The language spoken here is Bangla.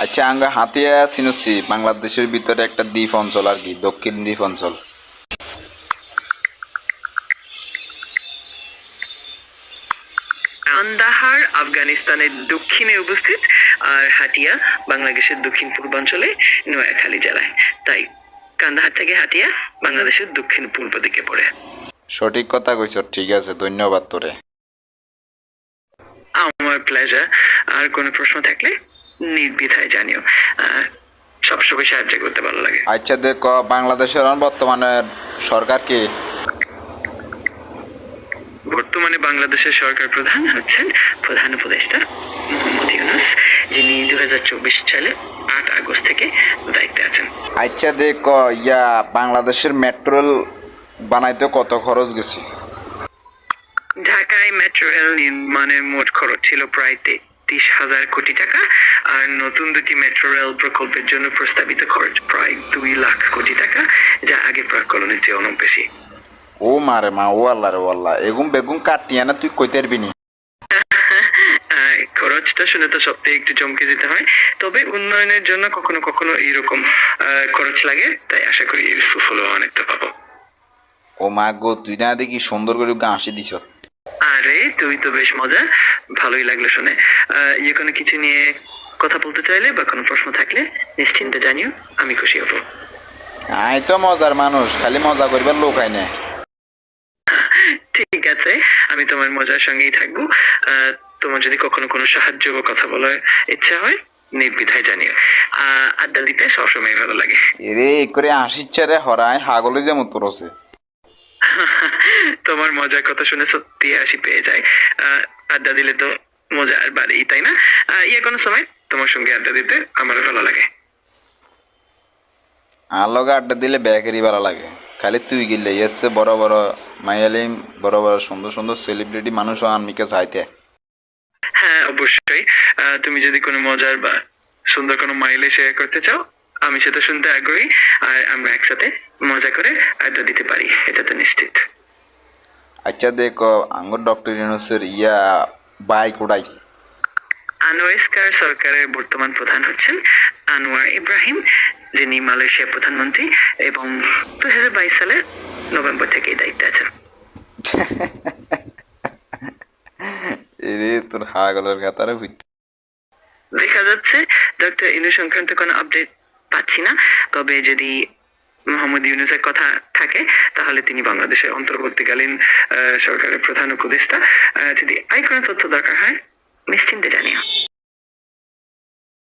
আচ্ছা আঙ্গা হাতিয়া সিনুসি বাংলাদেশের ভিতরে একটা দ্বীপ অঞ্চল আর কি, দক্ষিণ দ্বীপ অঞ্চল। কান্দাহার আফগানিস্তানের দক্ষিণে অবস্থিত, আর হাতিয়া বাংলাদেশের দক্ষিণ পূর্বাঞ্চলে নোয়াখালী জেলায়। তাই কান্দাহার থেকে হাতিয়া বাংলাদেশের দক্ষিণ পূর্ব দিকে পড়ে। সঠিক কথা কইছ, ঠিক আছে, ধন্যবাদ তোরে। আমার প্লেজার। আর কোনো প্রশ্ন থাকলে নির্দ্বিধায় জানিও। সবসময় সাহায্য করতে ভালো লাগে। আচ্ছা দেখ, বাংলাদেশের বর্তমানে সরকার কি? বর্তমানে বাংলাদেশের সরকার প্রধান হচ্ছেন প্রধান উপদেষ্টা মোহাম্মদ ইউনূস, যিনি 2024 সালে 8 আগস্ট থেকে দায়িত্বে আছেন। আচ্ছা দেখ, বাংলাদেশের মেট্রো রেল বানাইতে কত খরচ গেছে? ঢাকায় মেট্রো রেল নির্মাণের মোট খরচ ছিল প্রায় 33,000 কোটি টাকা, আর নতুন দুটি মেট্রো রেল প্রকল্পের জন্য প্রস্তাবিত খরচ প্রায় 2 লাখ কোটি টাকা, যা আগে প্রাক্কলনের চেয়ে অনেক বেশি। ও মারে মা, ও আল্লাহ রে ও আল্লাহ, এগুম বেগুম কাটিয়া না তুই কইতে পারবি নি? খরচটা শুনে তো সত্যি একটু চমকে যেতে হয়, তবে উন্নয়নের জন্য কখনো কখনো এইরকম খরচ লাগে, তাই আশা করি এর সুফলও অনেকটা পাবো। ও মা গো, তুই না দেখি সুন্দর করে হাসি দিছ। আরে তুই তো বেশ মজা, ভালোই লাগলো শুনে। কোনো কিছু নিয়ে কথা বলতে চাইলে বা কোনো প্রশ্ন থাকলে নিশ্চিন্তে জানিও, আমি খুশি হব। আই তো মজার মানুষ, খালি মজা করবার লোক আই না। ঠিক আছে, আমি তোমার মজার সঙ্গেই থাকবো। তোমার যদি কখনো কোনো সাহায্য বা কথা বলার ইচ্ছা হয়, নির্দ্বিধায় জানিও। আড্ডা দিতে সবসময় ভালো লাগে। এরে করে হাসিচ্ছে রে হরায় হাগলে যেমন তোর আছে। তোমার মজার কথা শুনে সত্যি হাসি পেয়ে যায়। আড্ডা দিলে তো মজা আর বাড়েই, তাই না? কোনো সময় তোমার সঙ্গে আড্ডা দিতে আমারও ভালো লাগে। আর লগে আড্ডা দিলে বেকারি ভালো লাগে। খালি তুই গিলে এসছে বড় বড় মাইয়ালিম, বড় বড় সুন্দর সুন্দর সেলিব্রিটি মানুষও আনমিকে চাইতে। হ্যাঁ অবশ্যই। তুমি যদি কোনো মজার বা সুন্দর কোনো মাইলে শেয়ার করতে চাও, আমি সেটা শুনতে আগ্রহী। আর আমরা একসাথে মজা করে আড্ডা দিতে পারি, এটা তো নিশ্চিত। আচ্ছা দেখ, আঙ্গুর ডক্টর ইউনূসের বাইক উড়াই। আনোয়ার সরকারের বর্তমান প্রধান হচ্ছেন আনোয়ার ইব্রাহিম, যিনি মালয়েশিয়ার প্রধানমন্ত্রী এবং 2022 সালের নভেম্বর থেকে এই দায়িত্বে আছেন। এরে তোর হাগলের কাতারে দেখা যাচ্ছে ডক্টর ইউনূস সংক্রান্ত কোনো আপডেট পাচ্ছি না, তবে যদি মোহাম্মদ ইউনূসের কথা থাকে তাহলে তিনি বাংলাদেশের অন্তর্বর্তীকালীন সরকারের প্রধান উপদেষ্টা। যদি কোনো তথ্য দরকার হয় নিশ্চিন্তে জানিও।